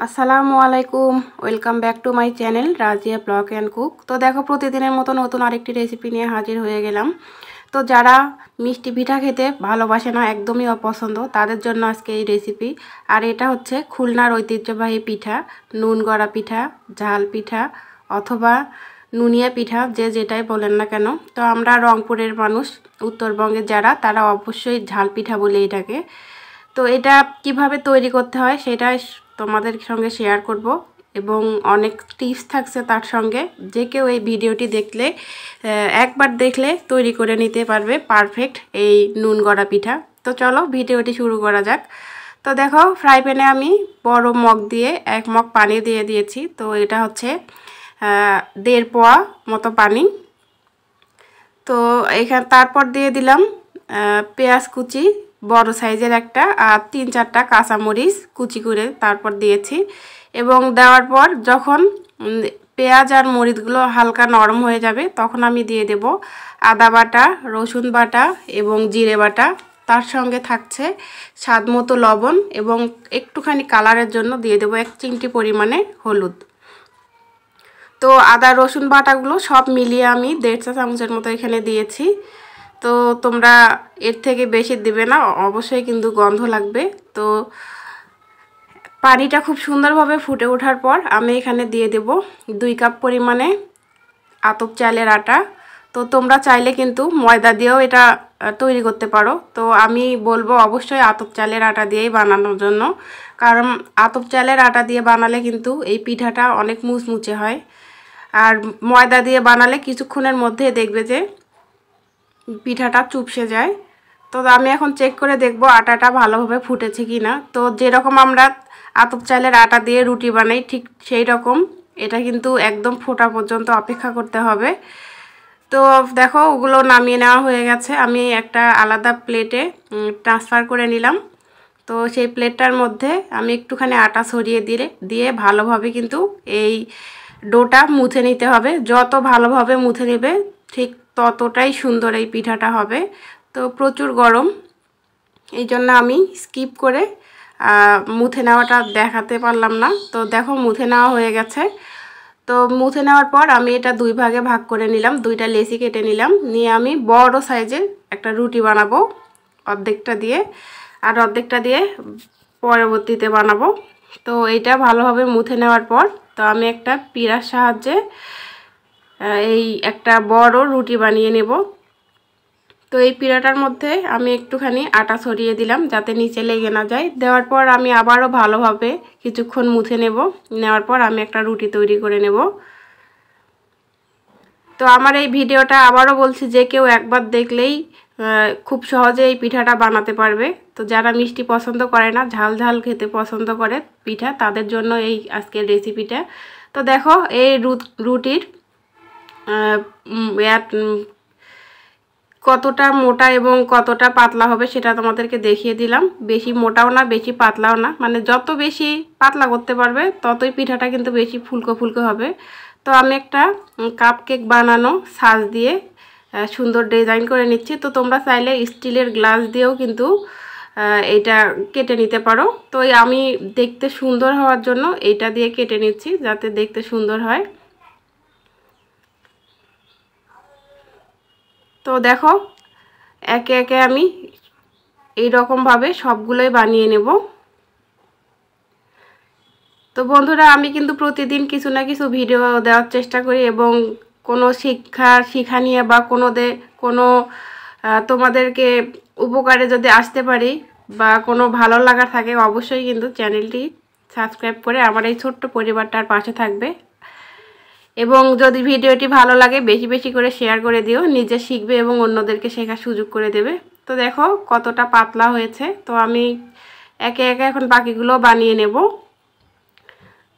আসসালামু আলাইকুম, welcome back to my channel Razia blog and cook. তো দেখো, প্রতিদিনের মতো নতুন আরেকটি রেসিপি নিয়ে হাজির হয়ে গেলাম। তো যারা মিষ্টি পিঠা খেতে ভালোবাসে না, একদমই অপছন্দ, তাদের জন্য আজকে এই রেসিপি। আর এটা হচ্ছে খুলনার ঐতিহ্যবাহী পিঠা, নুন গড়া পিঠা, ঝাল পিঠা অথবা নুনিয়া পিঠা, যে যেটাই বলেন না কেন। তো আমরা রংপুরের মানুষ, উত্তরবঙ্গের যারা, তারা অবশ্যই ঝাল পিঠা বলে এটাকে। তো এটা কিভাবে তৈরি করতে হয় সেটা তোমাদের সঙ্গে শেয়ার করব, এবং অনেক টিপস থাকছে তার সঙ্গে। যে কেউ এই ভিডিওটি দেখলে, একবার দেখলে তৈরি করে নিতে পারবে পারফেক্ট এই নুন গড়া পিঠা। তো চলো ভিডিওটি শুরু করা যাক। তো দেখো, ফ্রাই প্যানে আমি বড় মগ দিয়ে 1 মগ পানি দিয়ে দিয়েছি। তো এটা হচ্ছে 1.5 পোয়া মতো পানি। তো এখানে তারপর দিয়ে দিলাম পেঁয়াজ কুচি, বড় সাইজের একটা, আর 3-4টা কাঁচামরিচ কুচি করে তারপর দিয়েছি। এবং দেওয়ার পর যখন পেঁয়াজ আর মরিচগুলো হালকা নরম হয়ে যাবে, তখন আমি দিয়ে দেব আদা বাটা, রসুন বাটা এবং জিরে বাটা। তার সঙ্গে থাকছে স্বাদ মতো লবণ, এবং একটুখানি কালারের জন্য দিয়ে দেবো 1 চিমটি পরিমাণে হলুদ। তো আদা রসুন বাটাগুলো সব মিলিয়ে আমি 1.5 চা চামচের মতো এখানে দিয়েছি। তো তোমরা এর থেকে বেশি দেবে না, অবশ্যই কিন্তু গন্ধ লাগবে। তো পানিটা খুব সুন্দরভাবে ফুটে ওঠার পর আমি এখানে দিয়ে দেব 2 কাপ পরিমাণে আতপ চালের আটা। তো তোমরা চাইলে কিন্তু ময়দা দিয়েও এটা তৈরি করতে পারো। তো আমি বলবো অবশ্যই আতপ চালের আটা দিয়েই বানানোর জন্য, কারণ আতপ চালের আটা দিয়ে বানালে কিন্তু এই পিঠাটা অনেক মুচমুচে হয়। আর ময়দা দিয়ে বানালে কিছুক্ষণের মধ্যে দেখবে যে পিঠাটা চুপসে যায়। তো আমি এখন চেক করে দেখব আটাটা ভালোভাবে ফুটেছে কি না। তো যেরকম আমরা আতপ চালের আটা দিয়ে রুটি বানাই, ঠিক সেই রকম এটা কিন্তু একদম ফোটা পর্যন্ত অপেক্ষা করতে হবে। তো দেখো, ওগুলো নামিয়ে নেওয়া হয়ে গেছে। আমি একটা আলাদা প্লেটে ট্রান্সফার করে নিলাম। তো সেই প্লেটটার মধ্যে আমি একটুখানি আটা ছড়িয়ে দিয়ে ভালোভাবে কিন্তু এই ডোটা মুছে নিতে হবে। যত ভালোভাবে মুছে নেবে ঠিক ততটাই সুন্দর এই পিঠাটা হবে। তো প্রচুর গরম, এই জন্য আমি স্কিপ করে মুছে নেওয়াটা দেখাতে পারলাম না। তো দেখো, মুছে নেওয়া হয়ে গেছে। তো মুছে নেওয়ার পর আমি এটা 2 ভাগে ভাগ করে নিলাম, 2টা লেচি কেটে নিলাম। নিয়ে আমি বড় সাইজের একটা রুটি বানাবো, অর্ধেকটা দিয়ে, আর অর্ধেকটা দিয়ে পরবর্তীতে বানাবো। তো এইটা ভালোভাবে মুছে নেওয়ার পর তো আমি একটা পিঁড়ার সাহায্যে এই একটা বড় রুটি বানিয়ে নেব। তো এই পিঁড়াটার মধ্যে আমি একটুখানি আটা ছড়িয়ে দিলাম যাতে নিচে লেগে না যায়। দেওয়ার পর আমি আবারও ভালোভাবে কিছুক্ষণ মুছে নেওয়ার পর আমি একটা রুটি তৈরি করে নেব। তো আমার এই ভিডিওটা আবারও বলছি, যে কেউ একবার দেখলেই খুব সহজে এই পিঠাটা বানাতে পারবে। তো যারা মিষ্টি পছন্দ করে না, ঝাল ঝাল খেতে পছন্দ করে পিঠা, তাদের জন্য এই আজকের রেসিপিটা। তো দেখো, এই রুটির কতটা মোটা এবং কতটা পাতলা হবে সেটা তোমাদেরকে দেখিয়ে দিলাম। বেশি মোটাও না, বেশি পাতলাও না, মানে যত বেশি পাতলা করতে পারবে ততই পিঠাটা কিন্তু বেশি ফুলকো ফুলকো হবে। তো আমি একটা কাপ কেক বানানো সাজ দিয়ে সুন্দর ডিজাইন করে নিচ্ছি। তো তোমরা চাইলে স্টিলের গ্লাস দিয়েও কিন্তু এটা কেটে নিতে পারো। তো আমি দেখতে সুন্দর হওয়ার জন্য এইটা দিয়ে কেটে নিচ্ছি, যাতে দেখতে সুন্দর হয়। তো দেখো, একে একে আমি এই রকমভাবে সবগুলোই বানিয়ে নেব। তো বন্ধুরা, আমি কিন্তু প্রতিদিন কিছু না কিছু ভিডিও দেওয়ার চেষ্টা করি, এবং কোনো শিক্ষা নিয়ে বা কোনো তোমাদেরকে উপকারে যদি আসতে পারি বা কোনো ভালো লাগা থাকে, অবশ্যই কিন্তু চ্যানেলটি সাবস্ক্রাইব করে আমার এই ছোট্ট পরিবারটার পাশে থাকবে। এবং যদি ভিডিওটি ভালো লাগে বেশি বেশি করে শেয়ার করে দিও, নিজে শিখবে এবং অন্যদেরকে শেখার সুযোগ করে দেবে। তো দেখো কতটা পাতলা হয়েছে। তো আমি একে একে এখন বাকিগুলো বানিয়ে নেব।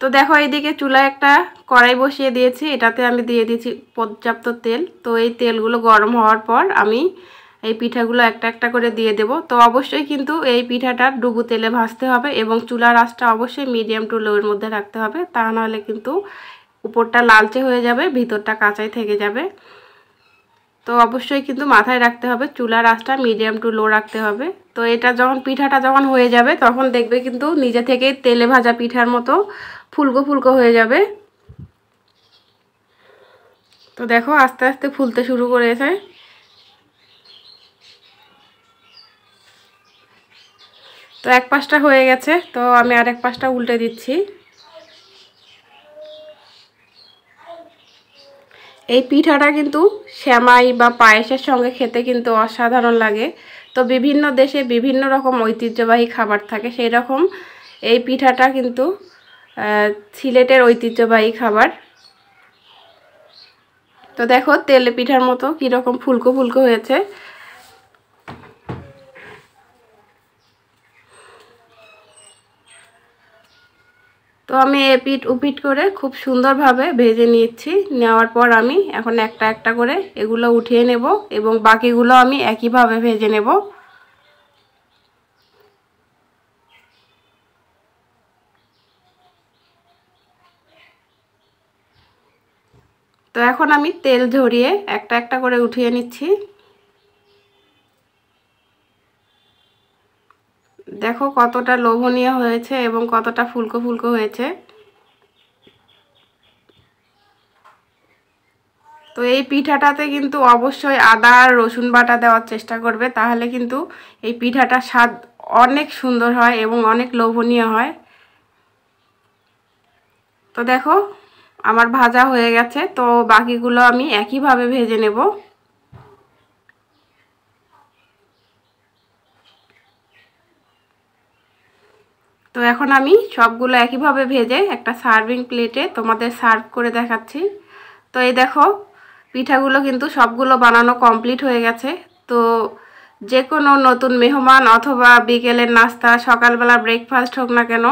তো দেখো, এইদিকে চুলায় একটা কড়াই বসিয়ে দিয়েছি, এটাতে আমি দিয়ে দিয়েছি পর্যাপ্ত তেল। তো এই তেলগুলো গরম হওয়ার পর আমি এই পিঠাগুলো একটা একটা করে দিয়ে দেব। তো অবশ্যই কিন্তু এই পিঠাটা ডুবো তেলে ভাজতে হবে, এবং চুলার আঁচটা অবশ্যই মিডিয়াম টু লোয়ের মধ্যে রাখতে হবে, তা নাহলে কিন্তু উপরটা লালচে হয়ে যাবে, ভিতরটা কাঁচাই থেকে যাবে। তো তো অবশ্যই কিন্তু মাথায় রাখতে হবে চুলার আঁচটা মিডিয়াম টু লো রাখতে হবে। তো এটা যখন পিঠাটা যখন হয়ে যাবে তখন দেখবে কিন্তু নিজে থেকেই তেলে ভাজা পিঠার মতো ফুলকো ফুলকো হয়ে যাবে। তো দেখো আস্তে আস্তে ফুলতে শুরু করেছে। তো এক পাশটা হয়ে গেছে, তো আমি আরেক পাশটা উল্টে দিচ্ছি। এই পিঠাটা কিন্তু সেমাই বা পায়েসের সঙ্গে খেতে কিন্তু অসাধারণ লাগে। তো বিভিন্ন দেশে বিভিন্ন রকম ঐতিহ্যবাহী খাবার থাকে, সেই রকম এই পিঠাটা কিন্তু সিলেটের ঐতিহ্যবাহী খাবার। তো দেখো তেলে পিঠার মতো কীরকম ফুলকো ফুলকো হয়েছে। তো আমি এপিট উপিট করে খুব সুন্দরভাবে ভেজে নিয়েছি। নেওয়ার পর আমি এখন একটা একটা করে এগুলো উঠিয়ে নেব এবং বাকিগুলো আমি একইভাবে ভেজে নেব। তো এখন আমি তেল ঝরিয়ে একটা একটা করে উঠিয়ে নিচ্ছি। দেখো কতটা লোভনীয় হয়েছে এবং কতটা ফুলকো ফুলকো হয়েছে। তো এই পিঠাটাতে কিন্তু অবশ্যই আদা আর রসুন বাটা দেওয়ার চেষ্টা করবে, তাহলে কিন্তু এই পিঠাটার স্বাদ অনেক সুন্দর হয় এবং অনেক লোভনীয় হয়। তো দেখো আমার ভাজা হয়ে গেছে, তো বাকিগুলো আমি একইভাবে ভেজে নেব। তো এখন আমি সবগুলো একইভাবে ভেজে একটা সার্ভিং প্লেটে তোমাদের সার্ভ করে দেখাচ্ছি। তো এই দেখো পিঠাগুলো কিন্তু সবগুলো বানানো কমপ্লিট হয়ে গেছে। তো যে কোনো নতুন মেহমান অথবা বিকেলের নাস্তা, সকালবেলা ব্রেকফাস্ট হোক না কেন,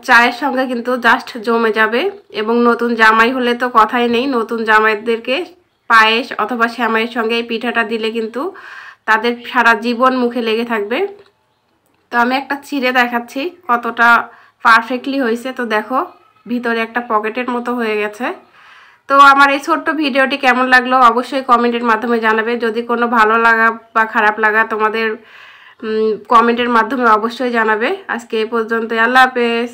চায়ের সঙ্গে কিন্তু জাস্ট জমে যাবে। এবং নতুন জামাই হলে তো কথাই নেই, নতুন জামাইদেরকে পায়েস অথবা সেমাইয়ের সঙ্গে এই পিঠাটা দিলে কিন্তু তাদের সারা জীবন মুখে লেগে থাকবে। তো আমি একটা চিড়ে দেখাচ্ছি কতটা পারফেক্টলি হয়েছে। তো দেখো ভিতরে একটা পকেটের মতো হয়ে গেছে। তো আমার এই ছোট্ট ভিডিওটি কেমন লাগলো অবশ্যই কমেন্টের মাধ্যমে জানাবে। যদি কোনো ভালো লাগা বা খারাপ লাগা তোমাদের কমেন্টের মাধ্যমে অবশ্যই জানাবে। আজকে এই পর্যন্ত, আল্লাহ হাফেজ।